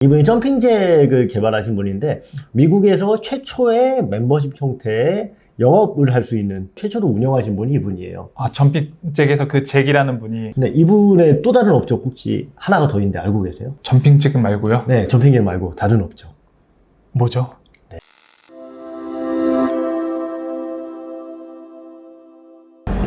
이분이 점핑잭을 개발하신 분인데 미국에서 최초의 멤버십 형태의 영업을 할 수 있는 최초로 운영하신 분이 이분이에요. 아, 점핑잭에서 그 잭이라는 분이. 근데 이분의 또 다른 업적 혹시 하나가 더 있는데 알고 계세요? 점핑잭 말고요? 네, 점핑잭 말고 다른 업적. 뭐죠? 네.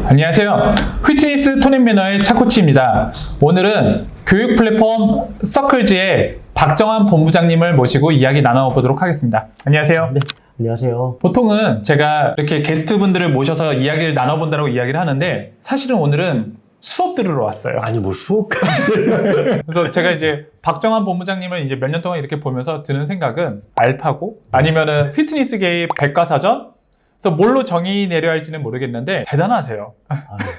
안녕하세요. 휘트니스 토닝 매너의 차코치입니다. 오늘은 교육 플랫폼 서클즈의 박정환 본부장님을 모시고 이야기 나눠보도록 하겠습니다. 안녕하세요. 네, 안녕하세요. 보통은 제가 이렇게 게스트분들을 모셔서 이야기를 나눠본다고 이야기를 하는데 사실은 오늘은 수업 들으러 왔어요. 아니 뭐 수업까지. 그래서 제가 이제 박정환 본부장님을 이제 몇 년 동안 이렇게 보면서 드는 생각은 알파고 아니면은 피트니스계의 백과사전? 그래서 뭘로 정의 내려야 할지는 모르겠는데 대단하세요.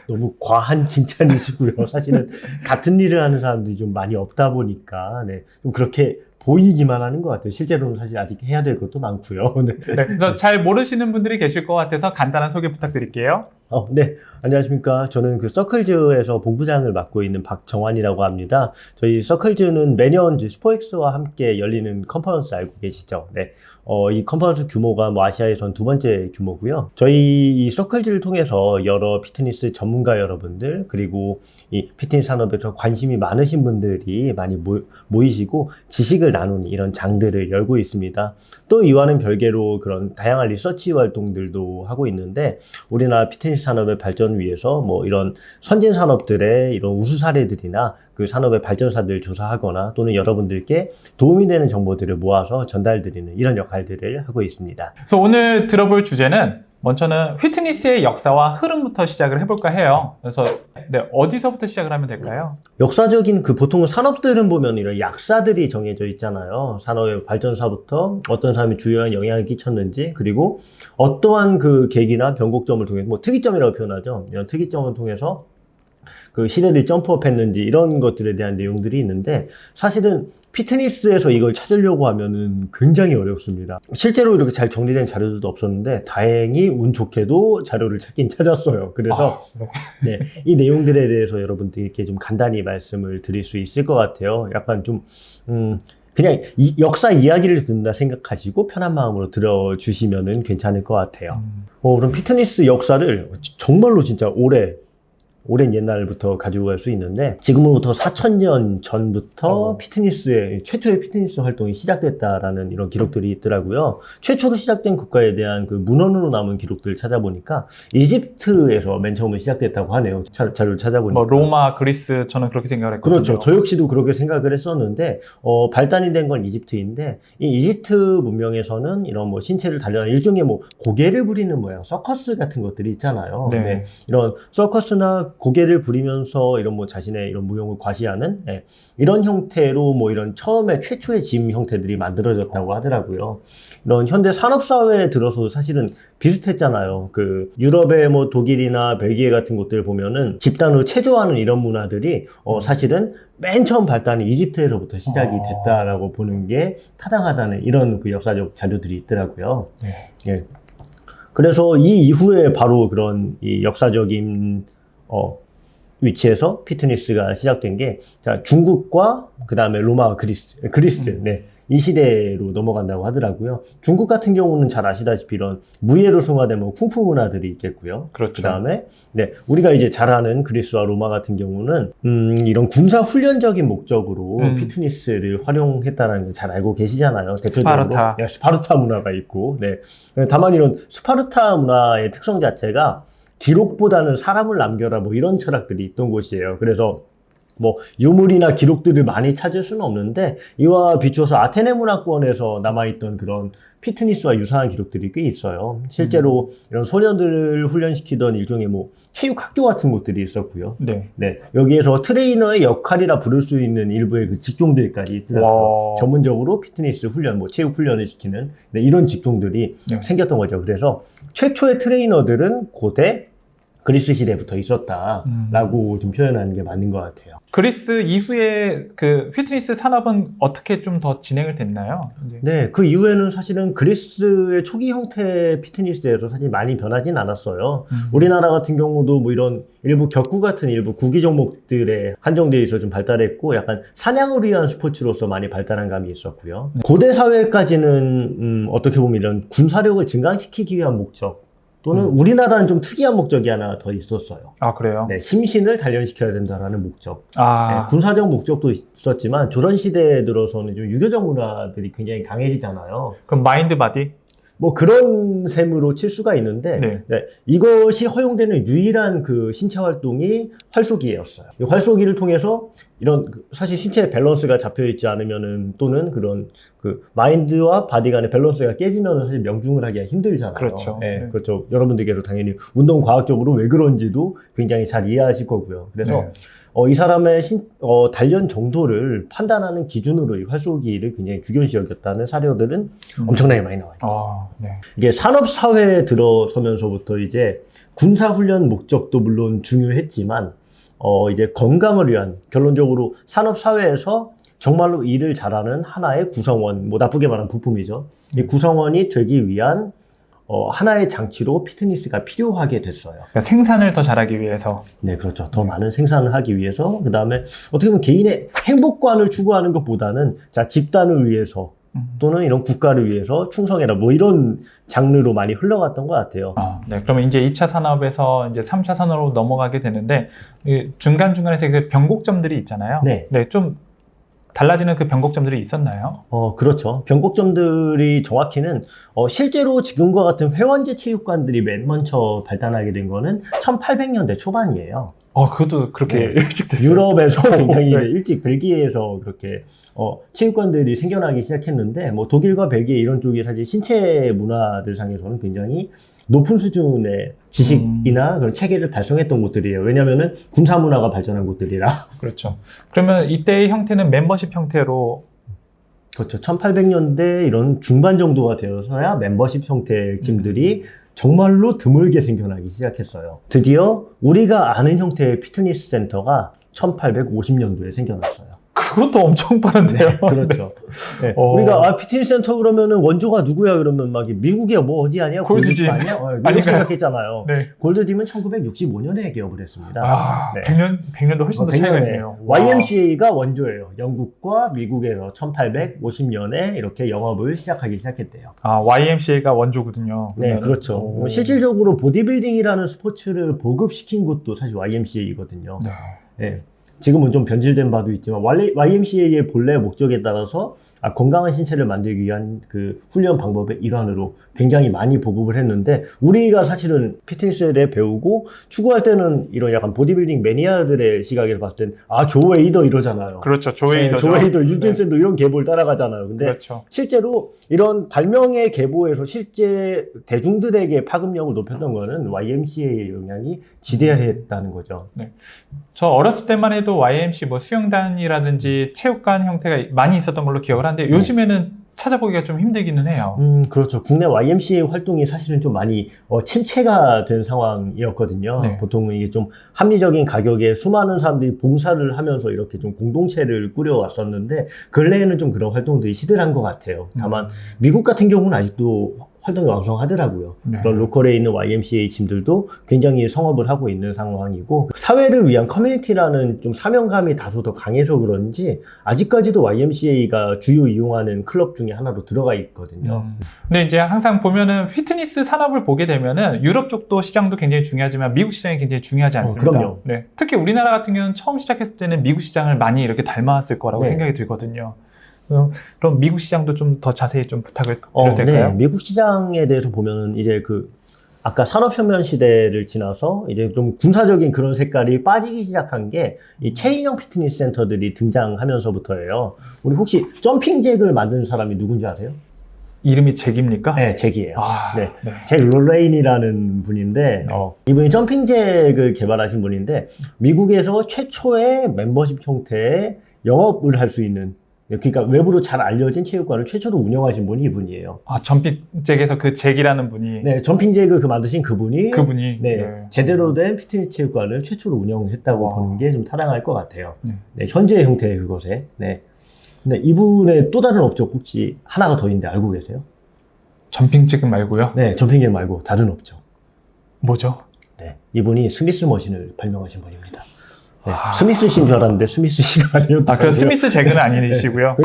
너무 과한 칭찬이시고요. 사실은 같은 일을 하는 사람들이 좀 많이 없다 보니까 좀 그렇게 보이기만 하는 것 같아요. 실제로는 사실 아직 해야 될 것도 많고요. 네. 네, 그래서 잘 모르시는 분들이 계실 것 같아서 간단한 소개 부탁드릴게요. 네. 안녕하십니까. 저는 그 서클즈에서 본부장을 맡고 있는 박정환이라고 합니다. 저희 서클즈는 매년 슈퍼엑스와 함께 열리는 컨퍼런스 알고 계시죠? 네. 이 컨퍼런스 규모가 뭐 아시아에선 두 번째 규모고요. 저희 이 서클즈를 통해서 여러 피트니스 전문가 여러분들, 그리고 이 피트니스 산업에서 관심이 많으신 분들이 많이 모이시고 지식을 나누는 이런 장들을 열고 있습니다. 또 이와는 별개로 그런 다양한 리서치 활동들도 하고 있는데 우리나라 피트니스 산업의 발전 위해서 뭐 이런 선진 산업들의 이런 우수 사례들이나 그 산업의 발전사들을 조사하거나 또는 여러분들께 도움이 되는 정보들을 모아서 전달드리는 이런 역할들을 하고 있습니다. 그래서 오늘 들어볼 주제는 먼저는 피트니스의 역사와 흐름부터 시작을 해볼까 해요. 그래서 어디서부터 시작을 하면 될까요? 역사적인 그 보통 산업들은 보면 이런 약사들이 정해져 있잖아요. 산업의 발전사부터 어떤 사람이 주요한 영향을 끼쳤는지, 그리고 어떠한 그 계기나 변곡점을 통해서 뭐 특이점이라고 표현하죠. 이런 특이점을 통해서 그 시대들이 점프업 했는지 이런 것들에 대한 내용들이 있는데 사실은 피트니스에서 이걸 찾으려고 하면은 굉장히 어렵습니다. 실제로 이렇게 잘 정리된 자료들도 없었는데 다행히 운 좋게도 자료를 찾긴 찾았어요. 그래서 네, 이 내용들에 대해서 여러분들께 좀 간단히 말씀을 드릴 수 있을 것 같아요. 약간 좀 그냥 역사 이야기를 듣는다 생각하시고 편한 마음으로 들어주시면은 괜찮을 것 같아요. 그럼 피트니스 역사를 정말로 진짜 오랜 옛날부터 가지고 갈 수 있는데 지금으로부터 4,000년 전부터 최초의 피트니스 활동이 시작됐다라는 이런 기록들이 있더라고요. 최초로 시작된 국가에 대한 그 문헌으로 남은 기록들을 찾아보니까 이집트에서 맨 처음에 시작됐다고 하네요. 자료를 찾아보니까. 뭐 로마, 그리스 저는 그렇게 생각을 했거든요. 그렇죠. 저 역시도 그렇게 생각을 했었는데 발단이 된 건 이집트인데 이 이집트 문명에서는 이런 뭐 신체를 단련하는 일종의 뭐 고개를 부리는 모양, 서커스 같은 것들이 있잖아요. 네. 네. 이런 서커스나 고개를 부리면서 이런 뭐 자신의 이런 무용을 과시하는 이런 형태로 뭐 이런 최초의 짐 형태들이 만들어졌다고 하더라고요. 이런 현대 산업사회에 들어서도 사실은 비슷했잖아요. 그 유럽의 뭐 독일이나 벨기에 같은 곳들 보면은 집단으로 체조하는 이런 문화들이 사실은 맨 처음 발단이 이집트에서부터 시작이 됐다라고 보는 게 타당하다는 이런 그 역사적 자료들이 있더라고요. 예. 그래서 이 이후에 바로 그런 이 역사적인 위치에서 피트니스가 시작된 게 중국과 그 다음에 로마, 그리스 이 시대로 넘어간다고 하더라고요. 중국 같은 경우는 잘 아시다시피 이런 무예로 승화된 뭐 쿵푸 문화들이 있겠고요. 그렇죠. 그 다음에 우리가 이제 잘 아는 그리스와 로마 같은 경우는 이런 군사 훈련적인 목적으로 피트니스를 활용했다는 걸 잘 알고 계시잖아요. 대표적으로 스파르타 문화가 있고, 다만 이런 스파르타 문화의 특성 자체가 기록보다는 사람을 남겨라 뭐 이런 철학들이 있던 곳이에요. 그래서 뭐 유물이나 기록들을 많이 찾을 수는 없는데 이와 비추어서 아테네 문화권에서 남아있던 그런 피트니스와 유사한 기록들이 꽤 있어요. 실제로 이런 소년들을 훈련시키던 일종의 뭐 체육 학교 같은 곳들이 있었고요. 여기에서 트레이너의 역할이라 부를 수 있는 일부의 그 직종들까지 있더라고요. 전문적으로 피트니스 훈련, 뭐 체육 훈련을 시키는 이런 직종들이 생겼던 거죠. 그래서 최초의 트레이너들은 고대 그리스 시대부터 있었다라고 좀 표현하는 게 맞는 것 같아요. 그리스 이후에 그 피트니스 산업은 어떻게 좀 더 진행을 됐나요? 이제? 네, 그 이후에는 사실은 그리스의 초기 형태 피트니스에서 사실 많이 변하진 않았어요. 우리나라 같은 경우도 뭐 이런 일부 격구 같은 일부 구기 종목들에 한정되어 있어 좀 발달했고 약간 사냥을 위한 스포츠로서 많이 발달한 감이 있었고요. 고대 사회까지는 어떻게 보면 이런 군사력을 증강시키기 위한 목적 또는 우리나라는 좀 특이한 목적이 하나 더 있었어요. 아, 그래요? 네, 심신을 단련시켜야 된다라는 목적. 아, 네, 군사적 목적도 있었지만 조선시대에 들어서는 좀 유교적 문화들이 굉장히 강해지잖아요. 그럼 마인드 바디? 뭐 그런 셈으로 칠 수가 있는데 네. 네, 이것이 허용되는 유일한 그 신체 활동이 활쏘기였어요. 이 활쏘기를 통해서 이런 사실 신체의 밸런스가 잡혀 있지 않으면은 또는 그런 그 마인드와 바디 간의 밸런스가 깨지면은 사실 명중을 하기가 힘들잖아요. 그렇죠. 네, 네. 그렇죠. 여러분들께서 당연히 운동 과학적으로 왜 그런지도 굉장히 잘 이해하실 거고요. 그래서 네. 이 사람의 단련 정도를 판단하는 기준으로 이 활쏘기를 굉장히 중요시 여겼다는 사료들은 엄청나게 많이 나와요. 아, 네. 이게 산업사회에 들어서면서부터 이제 군사훈련 목적도 물론 중요했지만, 이제 건강을 위한, 결론적으로 산업사회에서 정말로 일을 잘하는 하나의 구성원, 뭐 나쁘게 말하면 부품이죠. 이 구성원이 되기 위한 하나의 장치로 피트니스가 필요하게 됐어요. 그러니까 생산을 더 잘하기 위해서. 네, 그렇죠. 더 많은 생산을 하기 위해서, 그 다음에 어떻게 보면 개인의 행복관을 추구하는 것보다는 자, 집단을 위해서 또는 이런 국가를 위해서 충성해라 뭐 이런 장르로 많이 흘러갔던 것 같아요. 아, 네. 그러면 이제 2차 산업에서 이제 3차 산업으로 넘어가게 되는데 중간중간에서 그 변곡점들이 있잖아요. 네. 네, 좀 달라지는 그 변곡점들이 있었나요? 그렇죠. 변곡점들이 정확히는 실제로 지금과 같은 회원제 체육관들이 맨 먼저 발달하게 된 거는 1800년대 초반이에요. 그것도 그렇게 네. 일찍 됐어요. 유럽에서 굉장히 네. 일찍 벨기에에서 그렇게 체육관들이 생겨나기 시작했는데 뭐 독일과 벨기에 이런 쪽이 사실 신체 문화들 상에서는 굉장히 높은 수준의 지식이나 그런 체계를 달성했던 곳들이에요. 왜냐면은 군사 문화가 발전한 곳들이라. 그렇죠. 그러면 이때의 형태는 멤버십 형태로. 그렇죠. 1800년대 이런 중반 정도가 되어서야 멤버십 형태의 팀들이 정말로 드물게 생겨나기 시작했어요. 드디어 우리가 아는 형태의 피트니스 센터가 1850년도에 생겨났어요. 그것도 엄청 빠른데요. 네, 그렇죠. 네, 우리가 피트니스 센터 그러면은 원조가 누구야? 그러면 막 미국이야 뭐 어디 아니야? 골드짐 아니야? 미국 아닌가요? 생각했잖아요. 네. 골드짐은 1965년에 개업을 했습니다. 아, 네. 100년도 훨씬 더 차이가 있네요. YMCA가 원조예요. 영국과 미국에서 1850년에 이렇게 영업을 시작하기 시작했대요. 아, YMCA가 원조거든요. 네, 그렇죠. 뭐 실질적으로 보디빌딩이라는 스포츠를 보급시킨 곳도 사실 YMCA이거든요. 네. 네. 지금은 좀 변질된 바도 있지만 YMCA의 본래 목적에 따라서 건강한 신체를 만들기 위한 그 훈련 방법의 일환으로 굉장히 많이 보급을 했는데 우리가 사실은 피트니스에 대해 배우고 추구할 때는 이런 약간 보디빌딩 매니아들의 시각에서 봤을 땐 조 웨이더 이러잖아요. 그렇죠. 조 웨이더. 조 웨이더, 유진센도 이런 계보를 따라가잖아요. 근데 그렇죠. 실제로 이런 발명의 계보에서 실제 대중들에게 파급력을 높였던 거는 YMCA의 영향이 지대했다는 거죠. 네. 저 어렸을 때만 해도 YMC 뭐 수영단이라든지 체육관 형태가 많이 있었던 걸로 기억을 하는데 요즘에는 찾아보기가 좀 힘들기는 해요. 그렇죠. 국내 YMCA 활동이 사실은 좀 많이 침체가 된 상황이었거든요. 네. 보통은 이게 좀 합리적인 가격에 수많은 사람들이 봉사를 하면서 이렇게 좀 공동체를 꾸려왔었는데 근래에는 좀 그런 활동들이 시들한 것 같아요. 다만 미국 같은 경우는 아직도 활동이 왕성하더라고요. 네. 그런 로컬에 있는 YMCA 팀들도 굉장히 성업을 하고 있는 상황이고 사회를 위한 커뮤니티라는 좀 사명감이 다소 더 강해서 그런지 아직까지도 YMCA가 주요 이용하는 클럽 중에 하나로 들어가 있거든요. 근데 이제 항상 보면은 피트니스 산업을 보게 되면은 유럽 쪽도 시장도 굉장히 중요하지만 미국 시장이 굉장히 중요하지 않습니다. 그럼요. 네. 특히 우리나라 같은 경우는 처음 시작했을 때는 미국 시장을 많이 이렇게 닮아왔을 거라고 네. 생각이 들거든요. 그럼 미국 시장도 좀 더 자세히 좀 부탁을 드려도 될까요? 네. 미국 시장에 대해서 보면은 이제 아까 산업혁명 시대를 지나서 이제 좀 군사적인 그런 색깔이 빠지기 시작한 게 이 체인형 피트니스 센터들이 등장하면서부터예요. 우리 혹시 점핑잭을 만든 사람이 누군지 아세요? 이름이 잭입니까? 네, 잭이에요. 네. 잭 롤레인이라는 분인데 이분이 점핑잭을 개발하신 분인데 미국에서 최초의 멤버십 형태의 영업을 할 수 있는 그러니까 외부로 잘 알려진 체육관을 최초로 운영하신 분이 이분이에요. 아, 점핑잭에서 그 잭이라는 분이. 네, 점핑잭을 만드신 그분이 그분이. 네, 제대로 된 피트니스 체육관을 최초로 운영했다고 와. 보는 게 좀 타당할 것 같아요. 네. 네, 현재 형태의 그것에. 네. 근데 이분의 또 다른 업적 혹시 하나가 더 있는데 알고 계세요? 점핑잭 말고요. 네, 점핑잭 말고 다른 업적. 뭐죠? 네, 이분이 스미스 머신을 발명하신 분입니다. 네, 아. 스미스 씨인 줄 알았는데 스미스 씨가 아니었더라고요. 아, 그럼 스미스 잭은 아니시고요.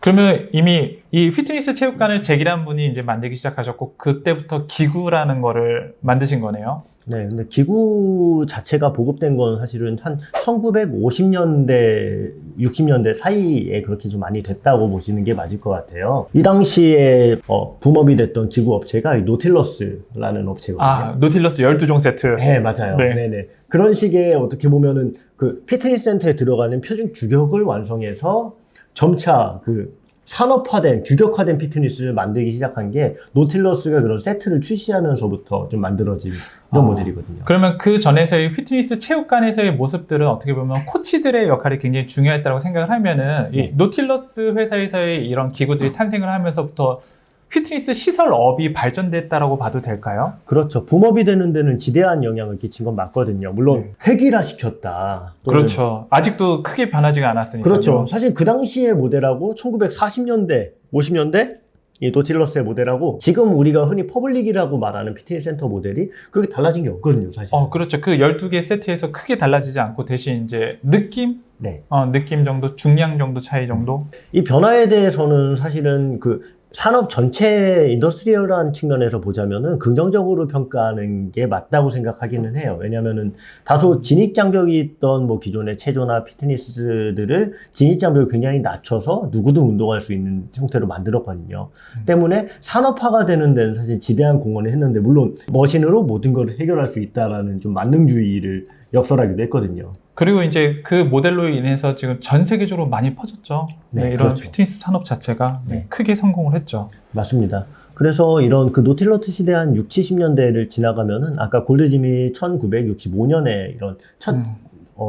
그러면 이미 이 피트니스 체육관을 잭이라는 분이 이제 만들기 시작하셨고, 그때부터 기구라는 거를 만드신 거네요. 네, 근데 기구 자체가 보급된 건 사실은 한 1950년대, 60년대 사이에 그렇게 좀 많이 됐다고 보시는 게 맞을 것 같아요. 이 당시에 붐업이 됐던 기구 업체가 이 노틸러스라는 업체거든요. 아, 노틸러스 12종 세트. 네, 맞아요. 네. 네네. 그런 식의 어떻게 보면은 그 피트니스 센터에 들어가는 표준 규격을 완성해서 점차 그 산업화된, 규격화된 피트니스를 만들기 시작한 게 노틸러스가 그런 세트를 출시하면서부터 좀 만들어진 이런 모델이거든요. 그러면 그 전에서의 피트니스 체육관에서의 모습들은 어떻게 보면 코치들의 역할이 굉장히 중요했다고 생각을 하면은 이 노틸러스 회사에서의 이런 기구들이 탄생을 하면서부터 피트니스 시설업이 발전됐다라고 봐도 될까요? 그렇죠. 붐업이 되는 데는 지대한 영향을 끼친 건 맞거든요. 물론 획일화시켰다. 또는 그렇죠. 아직도 크게 변하지가 않았으니까요. 그렇죠. 사실 그 당시의 모델하고 1940년대, 50년대 이 노틸러스의 모델하고 지금 우리가 흔히 퍼블릭이라고 말하는 피트니스 센터 모델이 그렇게 달라진 게 없거든요, 사실. 그렇죠. 그 12개 세트에서 크게 달라지지 않고 대신 이제 느낌? 네. 느낌 정도, 중량 정도 차이 정도? 이 변화에 대해서는 사실은 그 산업 전체 인더스트리얼한 측면에서 보자면은 긍정적으로 평가하는 게 맞다고 생각하기는 해요. 왜냐면은 다소 진입장벽이 있던 뭐 기존의 체조나 피트니스들을 진입장벽을 굉장히 낮춰서 누구든 운동할 수 있는 형태로 만들었거든요. 때문에 산업화가 되는 데는 사실 지대한 공헌을 했는데 물론 머신으로 모든 걸 해결할 수 있다라는 좀 만능주의를 역설하기도 했거든요. 그리고 이제 그 모델로 인해서 지금 전 세계적으로 많이 퍼졌죠. 네, 이런 그렇죠. 피트니스 산업 자체가 네. 크게 성공을 했죠. 맞습니다. 그래서 이런 그 노틸러스 시대 한 60, 70년대를 지나가면은 아까 골드짐이 1965년에 이런 첫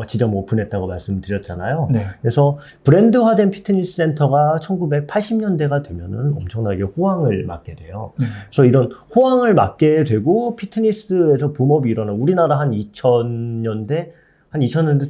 지점 오픈했다고 말씀드렸잖아요. 네. 그래서 브랜드화된 피트니스 센터가 1980년대가 되면은 엄청나게 호황을 맞게 돼요. 네. 그래서 이런 호황을 맞게 되고 피트니스에서 붐업이 일어나 우리나라 한 2000년대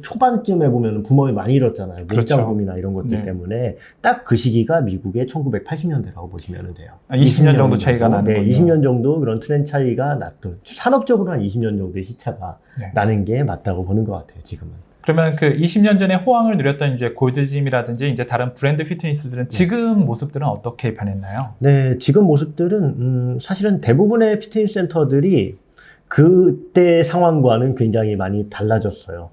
초반쯤에 보면 붐업이 많이 일었잖아요. 그렇죠. 몸짱붐이나 이런 것들 네. 때문에 딱 그 시기가 미국의 1980년대라고 보시면 돼요. 20년 정도 차이가 나는 네, 거군요. 20년 정도 그런 트렌드 차이가 났던 산업적으로 한 20년 정도의 시차가 네. 나는 게 맞다고 보는 것 같아요. 지금은. 그러면 그 20년 전에 호황을 누렸던 이제 골드짐이라든지 이제 다른 브랜드 피트니스들은 지금 모습들은 어떻게 변했나요? 네, 지금 모습들은 사실은 대부분의 피트니스 센터들이 그때 상황과는 굉장히 많이 달라졌어요.